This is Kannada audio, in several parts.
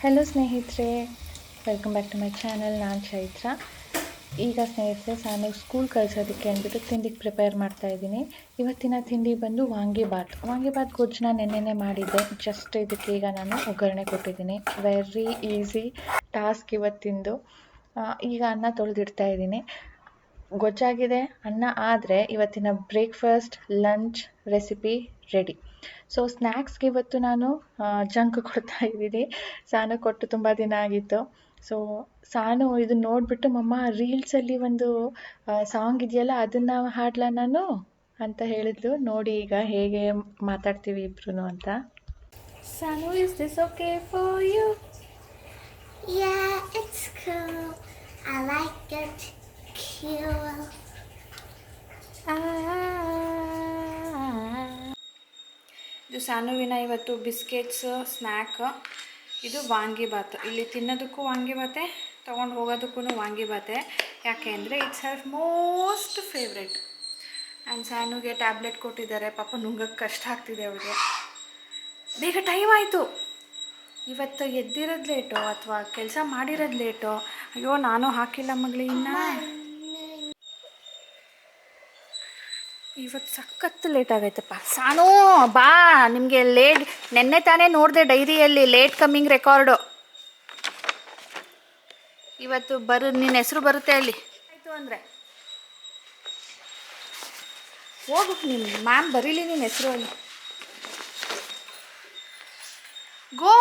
ಹೆಲೋ ಸ್ನೇಹಿತರೆ, welcome back to my channel. ನಾನು ಚೈತ್ರ. ಈಗ ಸ್ನೇಹಿತರೆ, ನಾನು ಸ್ಕೂಲ್ ಕಳ್ಸೋದಕ್ಕೆ ಅಂದ್ಬಿಟ್ಟು ತಿಂಡಿಗೆ ಪ್ರಿಪೇರ್ ಮಾಡ್ತಾಯಿದ್ದೀನಿ. ಇವತ್ತಿನ ತಿಂಡಿ ಬಂದು ವಾಂಗಿಬಾತ್ ಗೊಜ್ಜನ್ನ ನೆನ್ನೆನೇ ಮಾಡಿದ್ದೆ. ಜಸ್ಟ್ ಇದಕ್ಕೆ ಈಗ ನಾನು ಒಗ್ಗರಣೆ ಕೊಟ್ಟಿದ್ದೀನಿ. ವೆರಿ ಈಸಿ ಟಾಸ್ಕ್ ಇವತ್ತಿಂದು. ಈಗ ಅನ್ನ ತೊಳೆದಿಡ್ತಾ ಇದ್ದೀನಿ. ಗೊಜ್ಜಾಗಿದೆ, ಅನ್ನ ಆದರೆ ಇವತ್ತಿನ breakfast lunch recipe ready. So ಸ್ನ್ಯಾಕ್ಸ್ಗೆ ಇವತ್ತು ನಾನು ಜಂಕ್ ಕೊಡ್ತಾ ಇದ್ದೀನಿ. ಸಾನು ಕೊಟ್ಟು ತುಂಬ ದಿನ ಆಗಿತ್ತು. ಸೊ ಸಾನು ಇದನ್ನ ನೋಡಿಬಿಟ್ಟು ಮಮ್ಮ ರೀಲ್ಸಲ್ಲಿ ಒಂದು ಸಾಂಗ್ ಇದೆಯಲ್ಲ ಅದನ್ನು ಹಾಡ್ಲಾ ನಾನು ಅಂತ ಹೇಳಿದ್ಲು. ನೋಡಿ ಈಗ ಹೇಗೆ ಮಾತಾಡ್ತೀವಿ ಇಬ್ರು ಅಂತ. Sanu, is this okay for you? Yeah, it's cool. I like it. Cool. ಇದು ಸಾನುವಿನ ಇವತ್ತು ಬಿಸ್ಕೆಟ್ಸ್ ಸ್ನ್ಯಾಕ್. ಇದು ವಾಂಗಿಬಾತ್. ಇಲ್ಲಿ ತಿನ್ನೋದಕ್ಕೂ ವಾಂಗಿಬಾತೆ, ತೊಗೊಂಡು ಹೋಗೋದಕ್ಕೂ ವಾಂಗಿಬಾತೆ. ಯಾಕೆ ಅಂದರೆ it's her most favourite. And ಸಾನುಗೆ ಟ್ಯಾಬ್ಲೆಟ್ ಕೊಟ್ಟಿದ್ದಾರೆ. ಪಾಪ ನುಂಗಕ್ಕೆ ಕಷ್ಟ ಆಗ್ತಿದೆ ಅವಳಿಗೆ. ಬೇಗ ಟೈಮ್ ಆಯಿತು. ಇವತ್ತು ಎದ್ದಿರೋದು ಲೇಟು ಅಥವಾ ಕೆಲಸ ಮಾಡಿರೋದು ಲೇಟು. ಅಯ್ಯೋ, ನಾನು ಹಾಕಿಲ್ಲ ಮಗಳು ಇನ್ನು. ಇವತ್ತು ಸಖತ್ತು ಲೇಟ್ ಆಗೈತಪ್ಪ. ಸಾನು ಬಾ, ನಿಮಗೆ ಲೇಟ್. ನೆನ್ನೆ ತಾನೇ ನೋಡಿದೆ ಡೈರಿಯಲ್ಲಿ ಲೇಟ್ ಕಮ್ಮಿಂಗ್ ರೆಕಾರ್ಡು. ಇವತ್ತು ನಿನ್ನ ಹೆಸರು ಬರುತ್ತೆ ಅಲ್ಲಿ ಆಯಿತು ಅಂದರೆ. ಹೋಗು, ನಿಮ್ಮ ಮ್ಯಾಮ್ ಬರೀಲಿ ನಿನ್ನ ಹೆಸರು ಅಲ್ಲಿ. ಗೋ.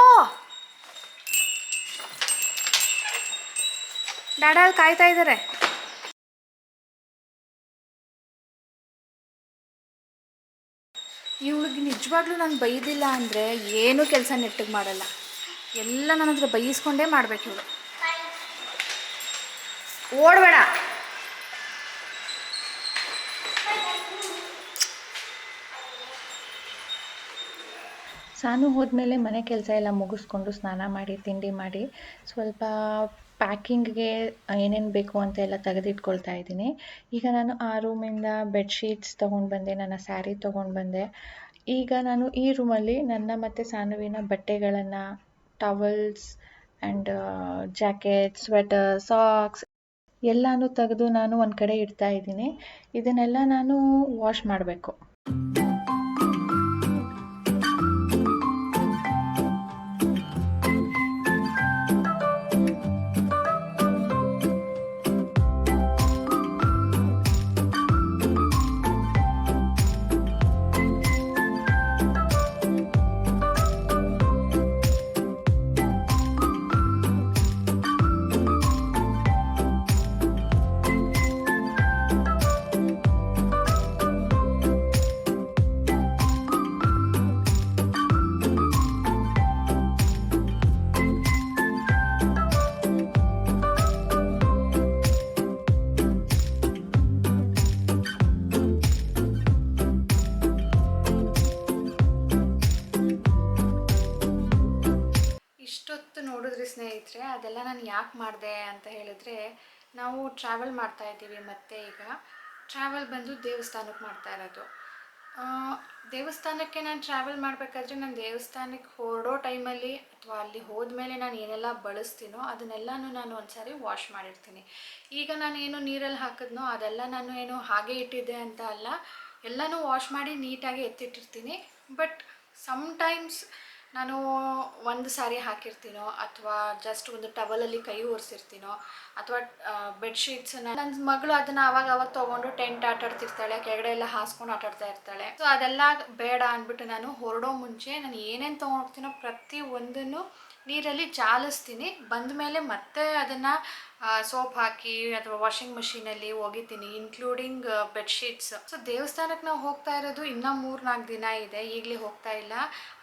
ಡ್ಯಾಡಾ ಅಲ್ಲಿ ಕಾಯ್ತಾ ಇದ್ದಾರೆ. ಇವಳಿಗೆ ನಿಜವಾಗ್ಲೂ ನಾನು ಬೈದಿಲ್ಲ ಅಂದರೆ ಏನೂ ಕೆಲಸ ನೆಟ್ಟಿಗೆ ಮಾಡಲ್ಲ. ಎಲ್ಲ ನನ್ನ ಹತ್ರ ಬೈಸ್ಕೊಂಡೇ ಮಾಡಬೇಕು ಇವಳು. ಓಡಬೇಡ. ಸಾನು ಹೋದ್ಮೇಲೆ ಮನೆ ಕೆಲಸ ಎಲ್ಲ ಮುಗಿಸ್ಕೊಂಡು ಸ್ನಾನ ಮಾಡಿ ತಿಂಡಿ ಮಾಡಿ ಸ್ವಲ್ಪ ಪ್ಯಾಕಿಂಗ್ಗೆ ಏನೇನು ಬೇಕು ಅಂತ ಎಲ್ಲ ತೆಗೆದಿಟ್ಕೊಳ್ತಾ ಇದ್ದೀನಿ. ಈಗ ನಾನು ಆ ರೂಮಿಂದ ಬೆಡ್ಶೀಟ್ಸ್ ತೊಗೊಂಡು ಬಂದೆ, ನನ್ನ ಸ್ಯಾರಿ ತೊಗೊಂಡು ಬಂದೆ. ಈಗ ನಾನು ಈ ರೂಮಲ್ಲಿ ನನ್ನ ಮತ್ತು ಸಾನುವಿನ ಬಟ್ಟೆಗಳನ್ನು, towels and jacket, sweater, socks ಎಲ್ಲನೂ ತೆಗೆದು ನಾನು ಒಂದು ಕಡೆ ಇಡ್ತಾ ಇದ್ದೀನಿ. ಇದನ್ನೆಲ್ಲ ನಾನು ವಾಶ್ ಮಾಡಬೇಕು. ನೋಡಿದ್ರಿ ಸ್ನೇಹಿತರೆ, ಅದೆಲ್ಲ ನಾನು ಯಾಕೆ ಮಾಡಿದೆ ಅಂತ ಹೇಳಿದ್ರೆ, ನಾವು ಟ್ರಾವೆಲ್ ಮಾಡ್ತಾ ಇದ್ದೀವಿ. ಮತ್ತು ಈಗ ಟ್ರಾವೆಲ್ ಬಂದು ದೇವಸ್ಥಾನಕ್ಕೆ ಮಾಡ್ತಾ ಇರೋದು. ದೇವಸ್ಥಾನಕ್ಕೆ ನಾನು ಟ್ರಾವೆಲ್ ಮಾಡಬೇಕಾದ್ರೆ ನಾನು ದೇವಸ್ಥಾನಕ್ಕೆ ಹೊರಡೋ ಟೈಮಲ್ಲಿ ಅಥವಾ ಅಲ್ಲಿ ಹೋದ್ಮೇಲೆ ನಾನು ಏನೆಲ್ಲ ಬಳಸ್ತೀನೋ ಅದನ್ನೆಲ್ಲನೂ ನಾನು ಒಂದು ಸಾರಿ ವಾಶ್ ಮಾಡಿರ್ತೀನಿ. ಈಗ ನಾನು ಏನು ನೀರಲ್ಲಿ ಹಾಕಿದ್ನೋ ಅದೆಲ್ಲ ನಾನು ಏನು ಹಾಗೆ ಇಟ್ಟಿದ್ದೆ ಅಂತ ಅಲ್ಲ, ಎಲ್ಲನೂ ವಾಶ್ ಮಾಡಿ ನೀಟಾಗಿ ಎತ್ತಿಟ್ಟಿರ್ತೀನಿ. ಬಟ್ ಸಮ್ಟೈಮ್ಸ್ ನಾನು ಒಂದು ಸಾರಿ ಹಾಕಿರ್ತೀನೋ ಅಥವಾ ಜಸ್ಟ್ ಒಂದು ಟವಲಲ್ಲಿ ಕೈ ಒರೆಸಿರ್ತೀನೋ ಅಥವಾ ಬೆಡ್ಶೀಟ್ಸನ್ನು ನನ್ನ ಮಗಳು ಅದನ್ನು ಆವಾಗ ತೊಗೊಂಡು ಟೆಂಟ್ ಆಟಾಡ್ತಿರ್ತಾಳೆ, ಕೆಳಗಡೆ ಎಲ್ಲ ಹಾಸ್ಕೊಂಡು ಆಟಾಡ್ತಾ ಇರ್ತಾಳೆ. ಸೊ ಅದೆಲ್ಲ ಬೇಡ ಅಂದ್ಬಿಟ್ಟು ನಾನು ಹೊರಡೋ ಮುಂಚೆ ನಾನು ಏನೇನು ತೊಗೊಂಡೋಗ್ತೀನೋ ಪ್ರತಿ ಒಂದನ್ನು ನೀರಲ್ಲಿ ಜಾಲಿಸ್ತೀನಿ. ಬಂದ ಮೇಲೆ ಮತ್ತೆ ಅದನ್ನು ಸೋಪ್ ಹಾಕಿ ಅಥವಾ ವಾಷಿಂಗ್ ಮಿಷಿನಲ್ಲಿ ಒಗಿತೀನಿ, ಇನ್ಕ್ಲೂಡಿಂಗ್ ಬೆಡ್ಶೀಟ್ಸ್. ಸೊ ದೇವಸ್ಥಾನಕ್ಕೆ ನಾವು ಹೋಗ್ತಾ ಇರೋದು ಇನ್ನೂ 3-4 ದಿನ ಇದೆ, ಈಗಲೇ ಹೋಗ್ತಾ ಇಲ್ಲ.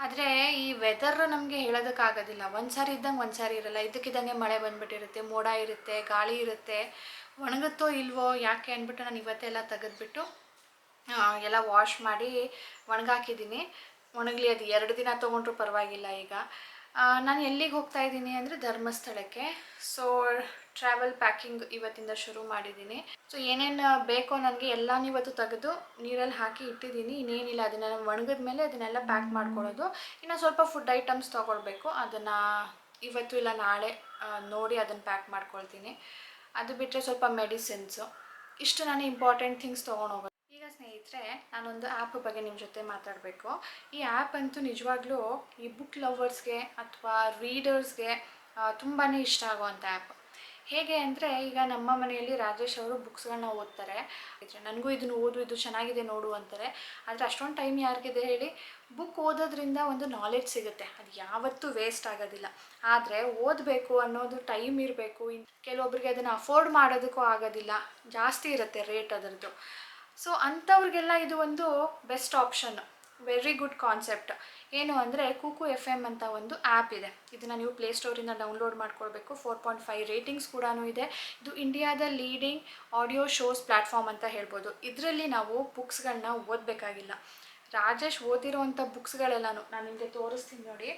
ಆದರೆ ಈ ವೆದರ್ ನಮಗೆ ಹೇಳೋದಕ್ಕಾಗೋದಿಲ್ಲ. ಒಂದು ಸಾರಿ ಇದ್ದಂಗೆ ಒಂದು ಸಾರಿ ಇರೋಲ್ಲ. ಇದಕ್ಕಿದ್ದಂಗೆ ಮಳೆ ಬಂದುಬಿಟ್ಟಿರುತ್ತೆ, ಮೋಡ ಇರುತ್ತೆ, ಗಾಳಿ ಇರುತ್ತೆ. ಒಣಗುತ್ತೋ ಇಲ್ವೋ ಯಾಕೆ ಅಂದ್ಬಿಟ್ಟು ನಾನು ಇವತ್ತೆಲ್ಲ ತೆಗೆದ್ಬಿಟ್ಟು ಎಲ್ಲ ವಾಶ್ ಮಾಡಿ ಒಣಗಾಕಿದ್ದೀನಿ. ಒಣಗಲಿ, ಅದು 2 ದಿನ ತೊಗೊಂಡ್ರೂ ಪರವಾಗಿಲ್ಲ. ಈಗ ನಾನು ಎಲ್ಲಿಗೆ ಹೋಗ್ತಾ ಇದ್ದೀನಿ ಅಂದರೆ ಧರ್ಮಸ್ಥಳಕ್ಕೆ. ಸೊ ಟ್ರಾವೆಲ್ ಪ್ಯಾಕಿಂಗ್ ಇವತ್ತಿಂದ ಶುರು ಮಾಡಿದ್ದೀನಿ. ಸೊ ಏನೇನು ಬೇಕೋ ನನಗೆ ಎಲ್ಲನೂ ಇವತ್ತು ತೆಗೆದು ನೀರಲ್ಲಿ ಹಾಕಿ ಇಟ್ಟಿದ್ದೀನಿ. ಇನ್ನೇನಿಲ್ಲ, ಅದನ್ನು ಒಣಗಿದ ಮೇಲೆ ಅದನ್ನೆಲ್ಲ ಪ್ಯಾಕ್ ಮಾಡ್ಕೊಳ್ಳೋದು. ಇನ್ನು ಸ್ವಲ್ಪ ಫುಡ್ ಐಟಮ್ಸ್ ತೊಗೊಳ್ಬೇಕು, ಅದನ್ನು ಇವತ್ತು ಇಲ್ಲ ನಾಳೆ ನೋಡಿ ಅದನ್ನು ಪ್ಯಾಕ್ ಮಾಡ್ಕೊಳ್ತೀನಿ. ಅದು ಬಿಟ್ಟರೆ ಸ್ವಲ್ಪ ಮೆಡಿಸಿನ್ಸು, ಇಷ್ಟು ನಾನು ಇಂಪಾರ್ಟೆಂಟ್ ಥಿಂಗ್ಸ್ ತೊಗೊಂಡೋಗೋದು. ಈಗ ಸ್ನೇಹಿತರೆ, ನಾನೊಂದು ಆ್ಯಪ್ ಬಗ್ಗೆ ನಿಮ್ಮ ಜೊತೆ ಮಾತಾಡಬೇಕು. ಈ ಆ್ಯಪ್ ಅಂತೂ ನಿಜವಾಗ್ಲೂ ಈ ಬುಕ್ ಲವರ್ಸ್ಗೆ ಅಥವಾ ರೀಡರ್ಸ್ಗೆ ತುಂಬಾ ಇಷ್ಟ ಆಗುವಂಥ ಆ್ಯಪ್. ಹೇಗೆ ಅಂದರೆ, ಈಗ ನಮ್ಮ ಮನೆಯಲ್ಲಿ ರಾಜೇಶ್ ಅವರು ಬುಕ್ಸ್ಗಳನ್ನ ಓದ್ತಾರೆ. ನನಗೂ ಇದನ್ನು ಓದು, ಇದು ಚೆನ್ನಾಗಿದೆ ನೋಡು ಅಂತಾರೆ. ಆದರೆ ಅಷ್ಟೊಂದು ಟೈಮ್ ಯಾರಿಗಿದೆ ಹೇಳಿ? ಬುಕ್ ಓದೋದ್ರಿಂದ ಒಂದು ನಾಲೆಡ್ಜ್ ಸಿಗುತ್ತೆ, ಅದು ಯಾವತ್ತೂ ವೇಸ್ಟ್ ಆಗೋದಿಲ್ಲ. ಆದರೆ ಓದಬೇಕು ಅನ್ನೋದು ಟೈಮ್ ಇರಬೇಕು. ಕೆಲವೊಬ್ಬರಿಗೆ ಅದನ್ನು ಅಫೋರ್ಡ್ ಮಾಡೋದಕ್ಕೂ ಆಗೋದಿಲ್ಲ, ಜಾಸ್ತಿ ಇರುತ್ತೆ ರೇಟ್ ಅದರದ್ದು. ಸೊ ಅಂಥವ್ರಿಗೆಲ್ಲ ಇದು ಒಂದು best option, very good concept. ಏನು ಅಂದರೆ, ಕುಕು FM ಅಂತ ಒಂದು ಆ್ಯಪ್ ಇದೆ. ಇದನ್ನು ನೀವು ಪ್ಲೇಸ್ಟೋರಿಂದ ಡೌನ್ಲೋಡ್ ಮಾಡ್ಕೊಳ್ಬೇಕು. 4.5 ರೇಟಿಂಗ್ಸ್ ಕೂಡ ಇದೆ. ಇದು ಇಂಡಿಯಾದ ಲೀಡಿಂಗ್ ಆಡಿಯೋ ಶೋಸ್ ಪ್ಲ್ಯಾಟ್ಫಾರ್ಮ್ ಅಂತ ಹೇಳ್ಬೋದು. ಇದರಲ್ಲಿ ನಾವು ಬುಕ್ಸ್ಗಳನ್ನ ಓದಬೇಕಾಗಿಲ್ಲ. ರಾಜೇಶ್ ಓದಿರೋವಂಥ ಬುಕ್ಸ್ಗಳೆಲ್ಲನೂ ನಾನು ನಿಮಗೆ ತೋರಿಸ್ತೀನಿ ನೋಡಿ.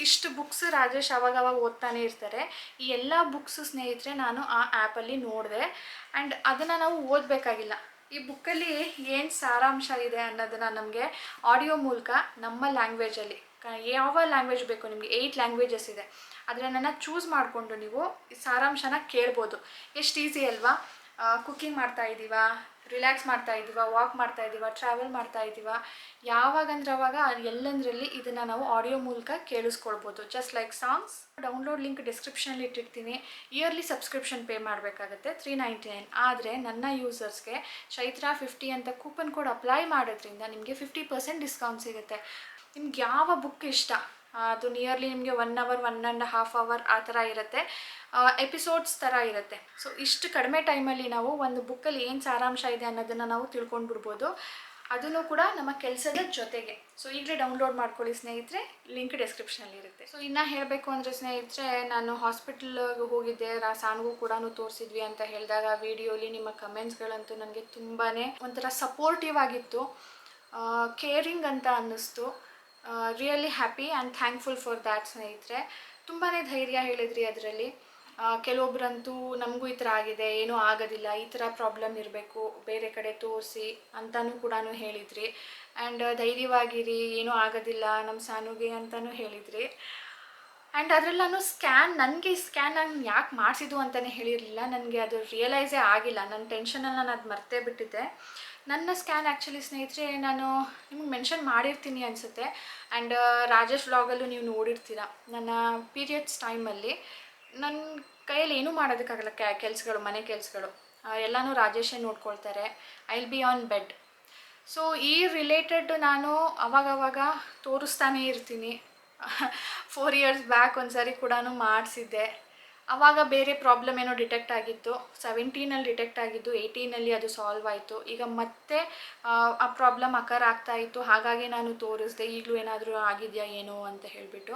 ಇಷ್ಟು ಬುಕ್ಸ್ ರಾಜೇಶ್ ಅವಾಗವಾಗ ಓದ್ತಾನೆ ಇರ್ತಾರೆ. ಈ ಎಲ್ಲ ಬುಕ್ಸು ಸ್ನೇಹಿತರೆ ನಾನು ಆ ಆ್ಯಪಲ್ಲಿ ನೋಡಿದೆ. ಆ್ಯಂಡ್ ಅದನ್ನು ನಾವು ಓದಬೇಕಾಗಿಲ್ಲ. ಈ ಬುಕ್ಕಲ್ಲಿ ಏನು ಸಾರಾಂಶ ಇದೆ ಅನ್ನೋದನ್ನು ನಮಗೆ ಆಡಿಯೋ ಮೂಲಕ ನಮ್ಮ ಲ್ಯಾಂಗ್ವೇಜಲ್ಲಿ, ಯಾವ ಲ್ಯಾಂಗ್ವೇಜ್ ಬೇಕು ನಿಮಗೆ, 8 ಲ್ಯಾಂಗ್ವೇಜಸ್ ಇದೆ, ಅದನ್ನು ಚೂಸ್ ಮಾಡಿಕೊಂಡು ನೀವು ಸಾರಾಂಶನ ಕೇಳ್ಬೋದು. ಎಷ್ಟು ಈಸಿ ಅಲ್ವಾ? ಕುಕ್ಕಿಂಗ್ ಮಾಡ್ತಾ ಇದ್ದೀವಾ, ರಿಲ್ಯಾಕ್ಸ್ ಮಾಡ್ತಾ ಇದ್ದೀವಾ, ವಾಕ್ ಮಾಡ್ತಾ ಇದ್ದೀವಾ, ಟ್ರಾವೆಲ್ ಮಾಡ್ತಾ ಇದ್ದೀವಾ, ಯಾವಾಗಂದ್ರೆ ಅವಾಗ ಎಲ್ಲಂದ್ರಲ್ಲಿ ಇದನ್ನು ನಾವು ಆಡಿಯೋ ಮೂಲಕ ಕೇಳಿಸ್ಕೊಳ್ಬೋದು. Just like songs. Download link ಡಿಸ್ಕ್ರಿಪ್ಷನಲ್ಲಿ ಇಟ್ಟಿರ್ತೀನಿ. ಇಯರ್ಲಿ ಸಬ್ಸ್ಕ್ರಿಪ್ಷನ್ ಪೇ ಮಾಡಬೇಕಾಗುತ್ತೆ, 399. ಆದರೆ ನನ್ನ ಯೂಸರ್ಸ್ಗೆ ಚೈತ್ರಾ 50 ಅಂತ ಕೂಪನ್ ಕೋಡ್ ಅಪ್ಲೈ ಮಾಡೋದ್ರಿಂದ ನಿಮಗೆ 50% ಡಿಸ್ಕೌಂಟ್ ಸಿಗುತ್ತೆ. ನಿಮ್ಗೆ ಯಾವ ಬುಕ್ ಇಷ್ಟ, ಅದು ನಿಯರ್ಲಿ ನಿಮಗೆ 1 ಅವರ್ 1.5 ಅವರ್ ಆ ಥರ ಇರುತ್ತೆ, ಎಪಿಸೋಡ್ಸ್ ಥರ ಇರುತ್ತೆ. ಸೊ ಇಷ್ಟು ಕಡಿಮೆ ಟೈಮಲ್ಲಿ ನಾವು ಒಂದು ಬುಕ್ಕಲ್ಲಿ ಏನು ಸಾರಾಂಶ ಇದೆ ಅನ್ನೋದನ್ನು ನಾವು ತಿಳ್ಕೊಂಡು ಬಿಡ್ಬೋದು, ಅದನ್ನು ಕೂಡ ನಮ್ಮ ಕೆಲಸದ ಜೊತೆಗೆ. ಸೊ ಈಗಲೇ ಡೌನ್ಲೋಡ್ ಮಾಡ್ಕೊಳ್ಳಿ ಸ್ನೇಹಿತರೆ, ಲಿಂಕ್ ಡಿಸ್ಕ್ರಿಪ್ಷನಲ್ಲಿ ಇರುತ್ತೆ. ಸೊ ಇನ್ನು ಹೇಳಬೇಕು ಅಂದರೆ ಸ್ನೇಹಿತರೆ, ನಾನು ಹಾಸ್ಪಿಟಲ್ಗೆ ಹೋಗಿದ್ದೆ, ಸಾನ್ಗೂ ಕೂಡ ತೋರಿಸಿದ್ವಿ ಅಂತ ಹೇಳಿದಾಗ ವಿಡಿಯೋಲಿ ನಿಮ್ಮ ಕಮೆಂಟ್ಸ್ಗಳಂತೂ ನನಗೆ ತುಂಬಾ ಒಂಥರ ಸಪೋರ್ಟಿವ್ ಆಗಿತ್ತು, ಕೇರಿಂಗ್ ಅಂತ ಅನ್ನಿಸ್ತು. Really happy and thankful for that ಸ್ನೇಹಿತರೆ. ತುಂಬಾ ಧೈರ್ಯ ಹೇಳಿದ್ರಿ ಅದರಲ್ಲಿ. ಕೆಲವೊಬ್ಬರಂತೂ ನಮಗೂ ಈ ಥರ ಆಗಿದೆ, ಏನೂ ಆಗೋದಿಲ್ಲ, ಈ ಥರ ಪ್ರಾಬ್ಲಮ್ ಇರಬೇಕು, ಬೇರೆ ಕಡೆ ತೋರಿಸಿ ಅಂತಲೂ ಕೂಡ ಹೇಳಿದ್ರಿ. ಆ್ಯಂಡ್ ಧೈರ್ಯವಾಗಿರಿ, ಏನೂ ಆಗೋದಿಲ್ಲ ನಮ್ಮ ಸಾನುಗೆ ಅಂತಲೂ ಹೇಳಿದ್ರಿ. ಆ್ಯಂಡ್ ಅದರಲ್ಲಿ ನಾನು ನನಗೆ ಸ್ಕ್ಯಾನ್ ನಾನು ಯಾಕೆ ಮಾಡಿಸಿದ್ದು ಅಂತಲೇ ಹೇಳಿರಲಿಲ್ಲ. ನನಗೆ ಅದು ರಿಯಲೈಸೇ ಆಗಿಲ್ಲ, ನನ್ನ ಟೆನ್ಷನಲ್ಲಿ ನಾನು ಅದು ಮರ್ತೇ ಬಿಟ್ಟಿದ್ದೆ. ನನ್ನ ಸ್ಕ್ಯಾನ್ ಆ್ಯಕ್ಚುಲಿ ಸ್ನೇಹಿತರೆ ನಾನು ನಿಮ್ಗೆ ಮೆನ್ಷನ್ ಮಾಡಿರ್ತೀನಿ ಅನಿಸುತ್ತೆ. ಆ್ಯಂಡ್ ರಾಜೇಶ್ ವ್ಲಾಗಲ್ಲೂ ನೀವು ನೋಡಿರ್ತೀರ. ನನ್ನ ಪೀರಿಯಡ್ಸ್ ಟೈಮಲ್ಲಿ ನನ್ನ ಕೈಯಲ್ಲಿ ಏನೂ ಮಾಡೋದಕ್ಕಾಗಲ್ಲ, ಕೆಲಸಗಳು, ಮನೆ ಕೆಲಸಗಳು ಎಲ್ಲನೂ ರಾಜೇಶೇ ನೋಡ್ಕೊಳ್ತಾರೆ. I will be on bed. So ಈ ರಿಲೇಟೆಡ್ ನಾನು ಅವಾಗವಾಗ ತೋರಿಸ್ತಾನೇ ಇರ್ತೀನಿ. 4 years ಬ್ಯಾಕ್ ಒಂದು ಸಾರಿ ಕೂಡ ಮಾಡಿಸಿದ್ದೆ. ಆವಾಗ ಬೇರೆ ಪ್ರಾಬ್ಲಮ್ ಏನೋ ಡಿಟೆಕ್ಟ್ ಆಗಿತ್ತು, 17ಅಲ್ಲಿ ಡಿಟೆಕ್ಟ್ ಆಗಿದ್ದು, 18ಅಲ್ಲಿ ಅದು ಸಾಲ್ವ್ ಆಯಿತು. ಈಗ ಮತ್ತೆ ಆ ಪ್ರಾಬ್ಲಮ್ ಅಕರ್ ಆಗ್ತಾ ಇತ್ತು, ಹಾಗಾಗಿ ನಾನು ತೋರಿಸ್ದೆ ಈಗಲೂ ಏನಾದರೂ ಆಗಿದೆಯಾ ಏನೋ ಅಂತ ಹೇಳಿಬಿಟ್ಟು.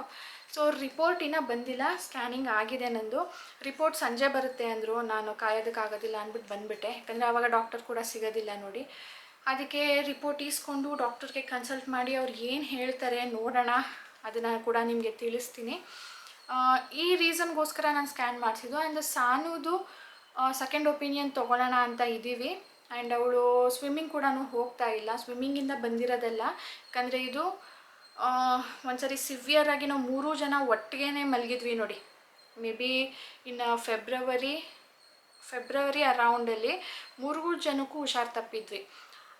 ಸೊ ರಿಪೋರ್ಟ್ ಇನ್ನೂ ಬಂದಿಲ್ಲ, ಸ್ಕ್ಯಾನಿಂಗ್ ಆಗಿದೆ ನಂದು. ರಿಪೋರ್ಟ್ ಸಂಜೆ ಬರುತ್ತೆ ಅಂದರು. ನಾನು ಕಾಯೋದಕ್ಕಾಗೋದಿಲ್ಲ ಅಂದ್ಬಿಟ್ಟು ಬಂದುಬಿಟ್ಟೆ, ಯಾಕಂದರೆ ಆವಾಗ ಡಾಕ್ಟರ್ ಕೂಡ ಸಿಗೋದಿಲ್ಲ ನೋಡಿ. ಅದಕ್ಕೆ ರಿಪೋರ್ಟ್ ಈಸ್ಕೊಂಡು ಡಾಕ್ಟರ್ಗೆ ಕನ್ಸಲ್ಟ್ ಮಾಡಿ ಅವ್ರು ಏನು ಹೇಳ್ತಾರೆ ನೋಡೋಣ, ಅದನ್ನು ಕೂಡ ನಿಮಗೆ ತಿಳಿಸ್ತೀನಿ. ಈ ರೀಸನ್ಗೋಸ್ಕರ ನಾನು ಸ್ಕ್ಯಾನ್ ಮಾಡಿಸಿದ್ದು. ಆ್ಯಂಡ್ ಸಾನುದು ಸೆಕೆಂಡ್ ಒಪಿನಿಯನ್ ತೊಗೊಳ್ಳೋಣ ಅಂತ ಇದ್ದೀವಿ. ಆ್ಯಂಡ್ ಅವಳು ಸ್ವಿಮ್ಮಿಂಗ್ ಕೂಡ ಹೋಗ್ತಾ ಇಲ್ಲ, ಸ್ವಿಮ್ಮಿಂಗಿಂದ ಬಂದಿರೋದಲ್ಲ. ಯಾಕಂದರೆ ಇದು ಒಂದು ಸರಿ ಸಿವಿಯರಾಗಿ ನಾವು 3 ಜನ ಒಟ್ಟಿಗೆ ಮಲಗಿದ್ವಿ ನೋಡಿ. ಮೇ ಬಿ ಇನ್ನು ಫೆಬ್ರವರಿ ಅರೌಂಡಲ್ಲಿ 3 ಜನಕ್ಕೂ ಹುಷಾರು ತಪ್ಪಿದ್ವಿ.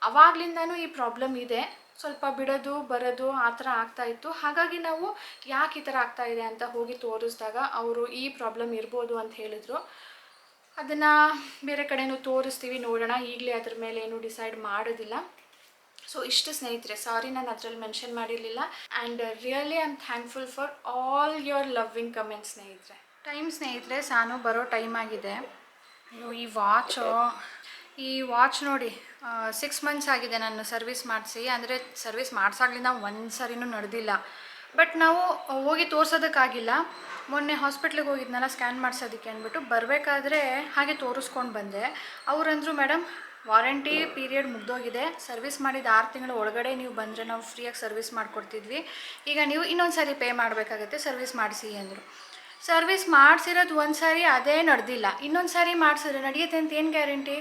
ಆವಾಗಲಿಂದನೂ ಈ ಪ್ರಾಬ್ಲಮ್ ಇದೆ, ಸ್ವಲ್ಪ ಬಿಡೋದು ಬರೋದು ಆ ಥರ ಆಗ್ತಾಯಿತ್ತು. ಹಾಗಾಗಿ ನಾವು ಯಾಕೆ ಈ ಥರ ಆಗ್ತಾಯಿದೆ ಅಂತ ಹೋಗಿ ತೋರಿಸಿದಾಗ ಅವರು ಈ ಪ್ರಾಬ್ಲಮ್ ಇರ್ಬೋದು ಅಂತ ಹೇಳಿದ್ರು. ಅದನ್ನು ಬೇರೆ ಕಡೆಯೂ ತೋರಿಸ್ತೀವಿ, ನೋಡೋಣ. ಈಗಲೇ ಅದ್ರ ಮೇಲೆ ಏನೂ ಡಿಸೈಡ್ ಮಾಡೋದಿಲ್ಲ. ಸೊ ಇಷ್ಟು ಸ್ನೇಹಿತರೆ, ಸಾರಿ ನಾನು ಅದರಲ್ಲಿ ಮೆನ್ಷನ್ ಮಾಡಿರಲಿಲ್ಲ. And really I am thankful for all your loving comments ಸ್ನೇಹಿತರೆ. ಟೈಮ್ ಸ್ನೇಹಿತರೆ, ಸಾನು ಬರೋ ಟೈಮ್ ಆಗಿದೆ. ಅಯ್ಯೋ ಈ ವಾಚ್ ನೋಡಿ, 6 months ಆಗಿದೆ ನಾನು ಸರ್ವಿಸ್ ಮಾಡಿಸಿ. ಅಂದರೆ ಸರ್ವಿಸ್ ಮಾಡಿಸಾಗ್ಲಿಂದ ಒಂದು ಸರಿನೂ ನಡೆದಿಲ್ಲ. ಬಟ್ ನಾವು ಹೋಗಿ ತೋರಿಸೋದಕ್ಕಾಗಿಲ್ಲ. ಮೊನ್ನೆ ಹಾಸ್ಪಿಟ್ಲಿಗೆ ಹೋಗಿದ್ನಲ್ಲ ಸ್ಕ್ಯಾನ್ ಮಾಡಿಸೋದಕ್ಕೆ ಅಂದ್ಬಿಟ್ಟು, ಬರಬೇಕಾದ್ರೆ ಹಾಗೆ ತೋರಿಸ್ಕೊಂಡು ಬಂದೆ. ಅವರಂದರು, ಮೇಡಮ್ ವಾರಂಟಿ ಪೀರಿಯಡ್ ಮುಗ್ದೋಗಿದೆ, ಸರ್ವಿಸ್ ಮಾಡಿದ 6 ತಿಂಗಳ ಒಳಗಡೆ ನೀವು ಬಂದರೆ ನಾವು ಫ್ರೀಯಾಗಿ ಸರ್ವಿಸ್ ಮಾಡಿಕೊಡ್ತಿದ್ವಿ, ಈಗ ನೀವು ಇನ್ನೊಂದು ಸಾರಿ ಪೇ ಮಾಡಬೇಕಾಗುತ್ತೆ, ಸರ್ವಿಸ್ ಮಾಡಿಸಿ ಅಂದರು. ಸರ್ವಿಸ್ ಮಾಡಿಸಿರೋದು ಒಂದು ಸಾರಿ, ಅದೇ ನಡೆದಿಲ್ಲ. ಇನ್ನೊಂದು ಸಾರಿ ಮಾಡಿಸಿದ್ರೆ ನಡೆಯುತ್ತೆ ಅಂತ ಏನು ಗ್ಯಾರಂಟಿ?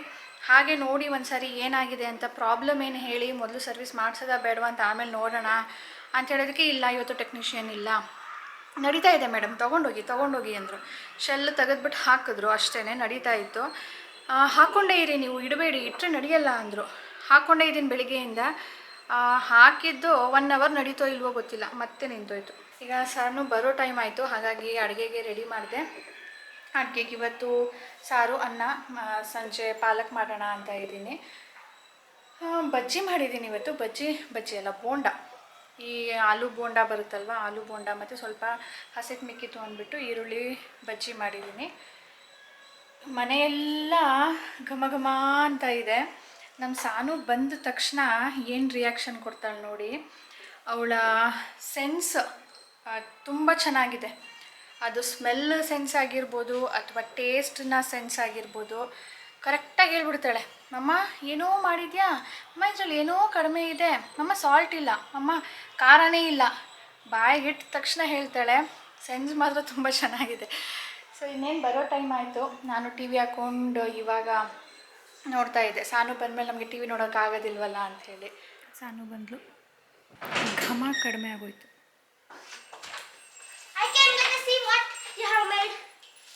ಹಾಗೆ ನೋಡಿ ಒಂದು ಸಾರಿ ಏನಾಗಿದೆ ಅಂತ, ಪ್ರಾಬ್ಲಮ್ ಏನು ಹೇಳಿ, ಮೊದಲು ಸರ್ವಿಸ್ ಮಾಡಿಸೋದ ಬೇಡವಾ ಅಂತ ಆಮೇಲೆ ನೋಡೋಣ ಅಂತ ಹೇಳೋದಕ್ಕೆ, ಇಲ್ಲ ಇವತ್ತು ಟೆಕ್ನಿಷಿಯನ್ ಇಲ್ಲ, ನಡೀತಾ ಇದೆ ಮೇಡಮ್, ತೊಗೊಂಡೋಗಿ ಅಂದರು. ಶೆಲ್ ತೆಗೆದ್ಬಿಟ್ಟು ಹಾಕಿದ್ರು, ಅಷ್ಟೇ ನಡೀತಾ ಇತ್ತು. ಹಾಕ್ಕೊಂಡೇ ಇರಿ, ನೀವು ಇಡಬೇಡಿ, ಇಟ್ಟರೆ ನಡೆಯಲ್ಲ ಅಂದರು. ಹಾಕ್ಕೊಂಡೇ ಇದ್ದೀನಿ ಬೆಳಿಗ್ಗೆಯಿಂದ. ಹಾಕಿದ್ದು 1 ಅವರ್ ನಡೀತೋ ಇಲ್ವೋ ಗೊತ್ತಿಲ್ಲ, ಮತ್ತೆ ನಿಂತೋಯ್ತು. ಈಗ ಸಾನು ಬರೋ ಟೈಮ್ ಆಯಿತು, ಹಾಗಾಗಿ ಅಡುಗೆಗೆ ರೆಡಿ ಮಾಡಿದೆ. ಅಡುಗೆಗೆ ಇವತ್ತು ಸಾರು, ಅನ್ನ, ಸಂಜೆ ಪಾಲಕ್ ಮಾಡೋಣ ಅಂತ ಇದ್ದೀನಿ. ಬಜ್ಜಿ ಮಾಡಿದ್ದೀನಿ ಇವತ್ತು. ಬಜ್ಜಿ ಅಲ್ಲ, ಬೋಂಡ. ಈ ಆಲೂ ಬೋಂಡ ಬರುತ್ತಲ್ವ, ಆಲೂ ಬೋಂಡ ಮತ್ತು ಸ್ವಲ್ಪ ಹಸಿಟ್ಟು ಮಿಕ್ಕಿತ್ತು ಅಂದ್ಬಿಟ್ಟು ಈರುಳ್ಳಿ ಬಜ್ಜಿ ಮಾಡಿದ್ದೀನಿ. ಮನೆಯೆಲ್ಲ ಘಮ ಘಮ ಅಂತ ಇದೆ. ನಮ್ಮ ಸಾನು ಬಂದ ತಕ್ಷಣ ಏನು ರಿಯಾಕ್ಷನ್ ಕೊಡ್ತಾಳೆ ನೋಡಿ. ಅವಳ ಸೆನ್ಸ್ ತುಂಬ ಚೆನ್ನಾಗಿದೆ. ಅದು ಸ್ಮೆಲ್ ಸೆನ್ಸ್ ಆಗಿರ್ಬೋದು ಅಥವಾ ಟೇಸ್ಟ್ನ ಸೆನ್ಸ್ ಆಗಿರ್ಬೋದು, ಕರೆಕ್ಟಾಗಿ ಹೇಳ್ಬಿಡ್ತಾಳೆ. ಮಮ್ಮ ಏನೋ ಮಾಡಿದ್ಯಾ, ಅಮ್ಮ ಇದರಲ್ಲಿ ಏನೋ ಕಡಿಮೆ ಇದೆ, ಮಮ್ಮ ಸಾಲ್ಟ್ ಇಲ್ಲ, ಅಮ್ಮ ಖಾರನೇ ಇಲ್ಲ, ಬಾಯಿಗೆ ಇಟ್ಟ ತಕ್ಷಣ ಹೇಳ್ತಾಳೆ. ಸೆನ್ಸ್ ಮಾತ್ರ ತುಂಬ ಚೆನ್ನಾಗಿದೆ. ಸೊ ಇನ್ನೇನು ಬರೋ ಟೈಮ್ ಆಯಿತು. ನಾನು ಟಿ ವಿ ಹಾಕ್ಕೊಂಡು ಇವಾಗ ನೋಡ್ತಾ ಇದ್ದೆ. ಸಾನು ಬಂದಮೇಲೆ ನಮಗೆ ಟಿ ವಿ ನೋಡೋಕ್ಕಾಗೋದಿಲ್ವಲ್ಲ ಅಂಥೇಳಿ. ಸಾನು ಬಂದಳು, ಘಮ ಕಡಿಮೆ ಆಗೋಯ್ತು.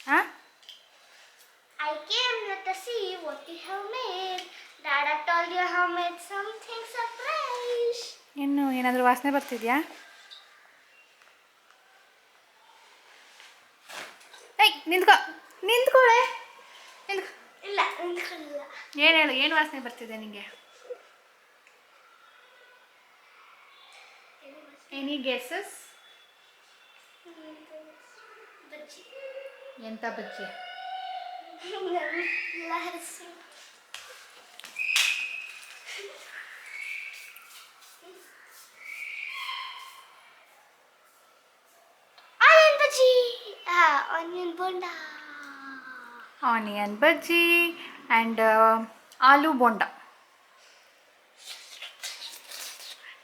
ಹಾಂ, I came to see what you have made. Dad, I told you I have made something surprise. ಇನ್ನು ಏನಾದರೂ ವಾಸನೆ ಬರ್ತಿದ್ಯಾ? ನಿಂತ್ಕೊಳ್ಳೆ. ಇಲ್ಲ, ನಿಂತ್ಕೊಳ್ಳಿಲ್ಲ. ಏನು ಹೇಳು, ಏನು ವಾಸನೆ ಬರ್ತಿದೆ ನಿಮಗೆ? Any guesses? ಬಜ್ಜಿ. ಎಂಥ bajji? Onion bonda. Onion bajji and aloo bonda.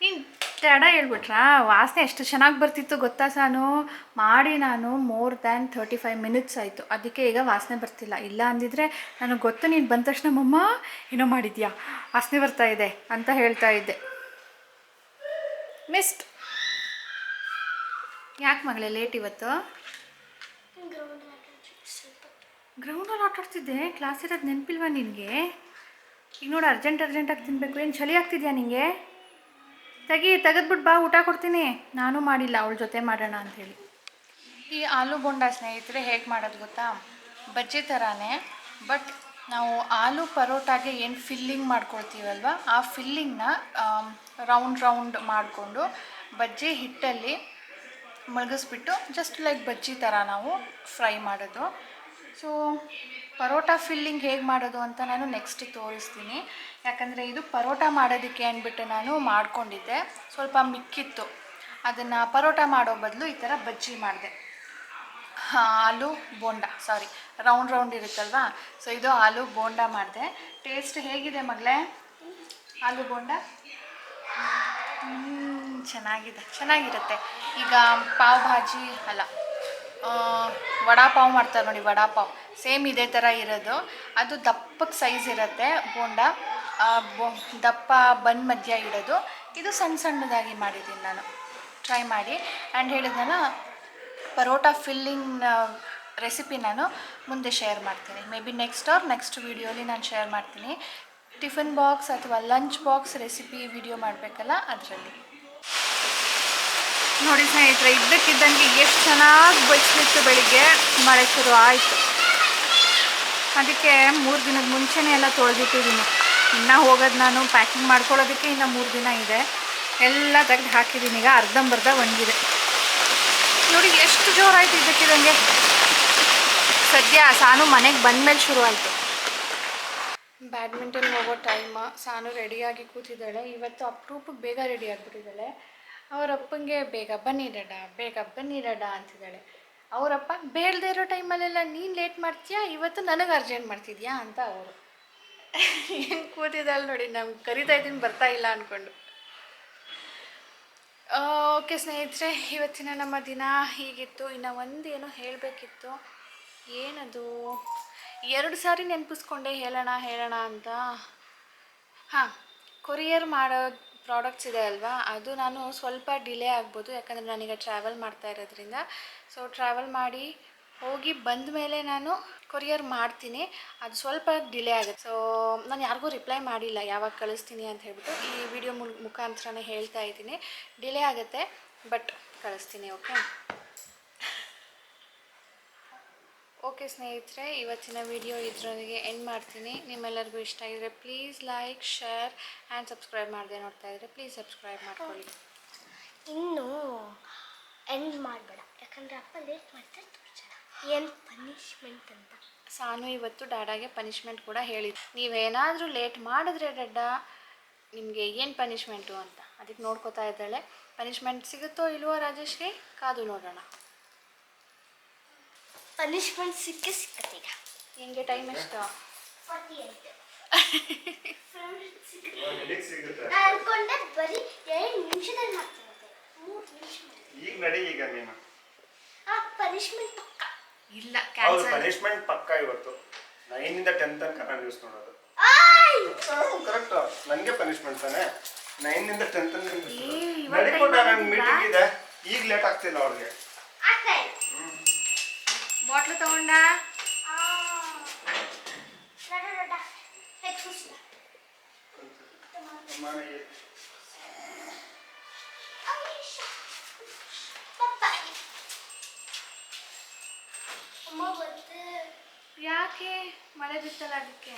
ನೀನು ತಡ ಹೇಳ್ಬಿಟ್ರಾ? ವಾಸನೆ ಎಷ್ಟು ಚೆನ್ನಾಗಿ ಬರ್ತಿತ್ತು ಗೊತ್ತಾ ಸಾನು? ಮಾಡಿ ನಾನು ಮೋರ್ ದ್ಯಾನ್ 35 ಮಿನಿಟ್ಸ್ ಆಯಿತು. ಅದಕ್ಕೆ ಈಗ ವಾಸನೆ ಬರ್ತಿಲ್ಲ. ಇಲ್ಲ ಅಂದಿದ್ರೆ ನನಗೆ ಗೊತ್ತು, ನೀನು ಬಂದ ತಕ್ಷಣ ಮಮ್ಮ ಏನೋ ಮಾಡಿದ್ಯಾ, ವಾಸನೆ ಬರ್ತಾ ಇದೆ ಅಂತ ಹೇಳ್ತಾ ಇದ್ದೆ. ಮಿಸ್ಟ್. ಯಾಕೆ ಮಗಳೇ ಲೇಟ್ ಇವತ್ತು? ಗ್ರೌಂಡಲ್ಲಿ ಆಟಾಡ್ತಿದ್ದೆ. ಕ್ಲಾಸ್ ಇರೋದು ನೆನಪಿಲ್ವಾ ನಿನಗೆ? ಈಗ ನೋಡು, ಅರ್ಜೆಂಟಾಗಿ ತಿನ್ನಬೇಕು. ಏನು ಚಳಿ ಆಗ್ತಿದ್ಯಾ ನಿನಗೆ? ತೆಗೆದ್ಬಿಟ್ಟು ಬಾ, ಊಟ ಕೊಡ್ತೀನಿ. ನಾನು ಮಾಡಿಲ್ಲ, ಅವಳ ಜೊತೆ ಮಾಡೋಣ ಅಂಥೇಳಿ. ಈ ಆಲೂ ಬೋಂಡ ಸ್ನೇಹಿತರೆ ಹೇಗೆ ಮಾಡೋದು ಗೊತ್ತಾ? ಬಜ್ಜಿ ಥರನೇ, ಬಟ್ ನಾವು ಆಲೂ ಪರೋಟಾಗೆ ಏನು ಫಿಲ್ಲಿಂಗ್ ಮಾಡ್ಕೊಳ್ತೀವಲ್ವ, ಆ ಫಿಲ್ಲಿಂಗ್ನ ರೌಂಡ್ ಮಾಡಿಕೊಂಡು ಬಜ್ಜಿ ಹಿಟ್ಟಲ್ಲಿ ಮಲಗಿಸ್ಬಿಟ್ಟು ಜಸ್ಟ್ ಲೈಕ್ ಬಜ್ಜಿ ಥರ ನಾವು ಫ್ರೈ ಮಾಡೋದು. ಸೊ ಪರೋಟ ಫಿಲ್ಲಿಂಗ್ ಹೇಗೆ ಮಾಡೋದು ಅಂತ ನಾನು ನೆಕ್ಸ್ಟ್ ತೋರಿಸ್ತೀನಿ. ಯಾಕಂದರೆ ಇದು ಪರೋಟ ಮಾಡೋದಕ್ಕೆ ಅಂದ್ಬಿಟ್ಟು ನಾನು ಮಾಡ್ಕೊಂಡಿದ್ದೆ. ಸ್ವಲ್ಪ ಮಿಕ್ಕಿತ್ತು, ಅದನ್ನು ಪರೋಟ ಮಾಡೋ ಬದಲು ಈ ಥರ ಬಜ್ಜಿ ಮಾಡಿದೆ. ಆಲೂ ಬೋಂಡ, ರೌಂಡ್ ಇರುತ್ತಲ್ವಾ, ಸೊ ಇದು ಆಲೂ ಬೋಂಡ ಮಾಡಿದೆ. ಟೇಸ್ಟ್ ಹೇಗಿದೆ ಮಗಳೇ ಆಲೂ ಬೋಂಡ? ಚೆನ್ನಾಗಿರುತ್ತೆ. ಈಗ ಪಾವ್ ಭಾಜಿ ಅಲ್ಲ, ವಡಾಪಾವ್ ಮಾಡ್ತಾರೆ ನೋಡಿ, ವಡಾಪಾವ್ ಸೇಮ್ ಇದೇ ಥರ ಇರೋದು. ಅದು ದಪ್ಪಕ್ಕೆ ಸೈಜ್ ಇರುತ್ತೆ ಬೋಂಡ, ದಪ್ಪ ಬನ್ ಮಧ್ಯ ಇಡೋದು. ಇದು ಸಣ್ಣದಾಗಿ ಮಾಡಿದ್ದೀನಿ ನಾನು, ಟ್ರೈ ಮಾಡಿ. ಆ್ಯಂಡ್ ಹೇಳಿದ್ನಲ್ಲ, ಪರೋಟ ಫಿಲ್ಲಿಂಗ್ ರೆಸಿಪಿ ನಾನು ಮುಂದೆ ಶೇರ್ ಮಾಡ್ತೀನಿ. ಮೇ ಬಿ ನೆಕ್ಸ್ಟ್ ವೀಡಿಯೋಲಿ ನಾನು ಶೇರ್ ಮಾಡ್ತೀನಿ. ಟಿಫಿನ್ ಬಾಕ್ಸ್ ಅಥವಾ ಲಂಚ್ ಬಾಕ್ಸ್ ರೆಸಿಪಿ ವಿಡಿಯೋ ಮಾಡಬೇಕಲ್ಲ, ಅದರಲ್ಲಿ. ನೋಡಿ ಸ್ನೇಹಿತರೆ, ಇದ್ದಕ್ಕಿದ್ದಂಗೆ ಎಷ್ಟು ಚೆನ್ನಾಗಿ ಬಚ್ಚಿತ್ತು. ಬೆಳಿಗ್ಗೆ ಮಳೆ ಶುರು ಆಯಿತು. ಅದಕ್ಕೆ 3 ದಿನದ ಮುಂಚೆನೇ ಎಲ್ಲ ತೊಳೆದಿಟ್ಟಿದ್ದೀನಿ. ಇನ್ನೂ ಹೋಗೋದು ನಾನು ಪ್ಯಾಕಿಂಗ್ ಮಾಡ್ಕೊಳ್ಳೋದಕ್ಕೆ ಇನ್ನೂ 3 ದಿನ ಇದೆ. ಎಲ್ಲ ತೆಗೆದು ಹಾಕಿದ್ದೀನಿ. ಈಗ ಅರ್ಧಂಬರ್ಧ ಒಣಗಿದೆ. ನೋಡಿ ಎಷ್ಟು ಜೋರಾಯಿತು ಇದ್ದಕ್ಕಿದ್ದಂಗೆ. ಸದ್ಯ ಸಾನು ಮನೆಗೆ ಬಂದಮೇಲೆ ಶುರು ಆಯಿತು. ಬ್ಯಾಡ್ಮಿಂಟನ್ ಹೋಗೋ ಟೈಮ್. ಸಾನು ರೆಡಿಯಾಗಿ ಕೂತಿದ್ದಾಳೆ. ಇವತ್ತು ಅಪರೂಪಕ್ಕೆ ಬೇಗ ರೆಡಿ ಆಗಿಬಿಟ್ಟಿದ್ದಾಳೆ. ಅವರಪ್ಪಂಗೆ ಬೇಗ ಬನ್ನಿ ಡಾಡ ಅಂತಿದ್ದಾಳೆ. ಅವರಪ್ಪ ಬೇಡದೇ ಇರೋ ಟೈಮಲ್ಲೆಲ್ಲ ನೀನು ಲೇಟ್ ಮಾಡ್ತೀಯಾ, ಇವತ್ತು ನನಗೆ ಅರ್ಜೆಂಟ್ ಮಾಡ್ತಿದ್ಯಾ ಅಂತ ಅವರು. ಏನು ಕೂತಿದ್ದಾಳೆ ನೋಡಿ, ನಮ್ಗೆ ಕರಿತಾ ಇದ್ದೀನಿ, ಬರ್ತಾ ಇಲ್ಲ ಅಂದ್ಕೊಂಡು. ಓಕೆ ಸ್ನೇಹಿತರೆ, ಇವತ್ತಿನ ನಮ್ಮ ದಿನ ಹೀಗಿತ್ತು. ಇನ್ನು ಒಂದೇನೋ ಹೇಳಬೇಕಿತ್ತು. ಏನದು, 2 ಸಾರಿ ನೆನಪಿಸ್ಕೊಂಡೆ ಹೇಳೋಣ ಅಂತ. ಹಾಂ, ಕೊರಿಯರ್ ಪ್ರಾಡಕ್ಟ್ಸ್ ಇದೆ ಅಲ್ವಾ, ಅದು ನಾನು ಸ್ವಲ್ಪ ಡಿಲೇ ಆಗ್ಬೋದು, ಯಾಕಂದರೆ ನಾನೀಗ ಟ್ರಾವೆಲ್ ಮಾಡ್ತಾ ಇರೋದ್ರಿಂದ. ಸೊ ಟ್ರಾವೆಲ್ ಮಾಡಿ ಹೋಗಿ ಬಂದ ಮೇಲೆ ನಾನು ಕೊರಿಯರ್ ಮಾಡ್ತೀನಿ, ಅದು ಸ್ವಲ್ಪ ಡಿಲೇ ಆಗುತ್ತೆ. ಸೊ ನಾನು ಯಾರಿಗೂ ರಿಪ್ಲೈ ಮಾಡಿಲ್ಲ ಯಾವಾಗ ಕಳಿಸ್ತೀನಿ ಅಂತ ಹೇಳ್ಬಿಟ್ಟು, ಈ ವಿಡಿಯೋ ಮುಖಾಂತರನೇ ಹೇಳ್ತಾ ಇದ್ದೀನಿ. ಡಿಲೇ ಆಗುತ್ತೆ, ಬಟ್ ಕಳಿಸ್ತೀನಿ. ಓಕೆ ಸ್ನೇಹಿತರೆ, ಇವತ್ತಿನ ವಿಡಿಯೋ ಇದರೊಂದಿಗೆ ಎಂಡ್ ಮಾಡ್ತೀನಿ. ನಿಮ್ಮೆಲ್ಲರಿಗೂ ಇಷ್ಟ ಆಗಿದ್ರೆ please like, share and subscribe ಮಾಡದೆ ನೋಡ್ತಾ ಇದ್ದರೆ ಪ್ಲೀಸ್ ಸಬ್ಸ್ಕ್ರೈಬ್ ಮಾಡ್ಕೊಳ್ಳಿ. ಇನ್ನು ಎಂಡ್ ಮಾಡಬೇಡ, ಯಾಕಂದರೆ ಅಪ್ಪ ಲೇಟ್ ಮಾಡ್ತಾರೆ ತೋರಿಸೋಣ ಏನು ಪನಿಷ್ಮೆಂಟ್ ಅಂತ. ಸಾನು ಇವತ್ತು ಡಾಡಾಗೆ ಪನಿಷ್ಮೆಂಟ್ ಕೂಡ ಹೇಳಿದ್ದು, ನೀವೇನಾದರೂ ಲೇಟ್ ಮಾಡಿದ್ರೆ ಡಡ್ಡ ನಿಮಗೆ ಏನು ಪನಿಷ್ಮೆಂಟು ಅಂತ. ಅದಕ್ಕೆ ನೋಡ್ಕೋತಾ ಇದ್ದಾಳೆ. ಪನಿಷ್ಮೆಂಟ್ ಸಿಗುತ್ತೋ ಇಲ್ವೋ ರಾಜೇಶ್ರೀ, ಕಾದು ನೋಡೋಣ. ಪನಿಷ್ಮೆಂಟ್ ಸಿಕ್ಕತ್ತೆ ಈಗ. ನಿಮಗೆ ಟೈಮ್ ಎಷ್ಟು? 48. ನಾನು ಅನ್ಕೊಂಡೆ ಬರೀ 2 ನಿಮಿಷದಲ್ಲಿ ಮಾಡ್ತೀನಿ, 3 ನಿಮಿಷ ಈಗ ನಡಿ. ಈಗ ನೀನು ಆ ಪನಿಷ್ಮೆಂಟ್ ಪಕ್ಕ ಇಲ್ಲ, ಹೌದು ಪನಿಷ್ಮೆಂಟ್ ಪಕ್ಕ. ಇವತ್ತು 9 ಇಂದ 10 ತನಕ ನಾನು ಯೂಸ್ ಮಾಡೋದು. ಕರೆಕ್ಟ್, ನನಗೆ ಪನಿಷ್ಮೆಂಟ್ ತಾನೆ. 9 ಇಂದ 10 ತನಕ ನಡಿಕೊಟ್ಟ. ನನ್ನ ಮೀಟಿಂಗ್ ಇದೆ, ಈಗ ಲೇಟ್ ಆಗ್ತಿಲ್ಲ ಅವ್ರಿಗೆ. ಬಾಟ್ಲು ತಗೊಂಡ ಯಾಕೆ? ಮಳೆ ಬಿತ್ತಲ್ಲ ಅದಕ್ಕೆ.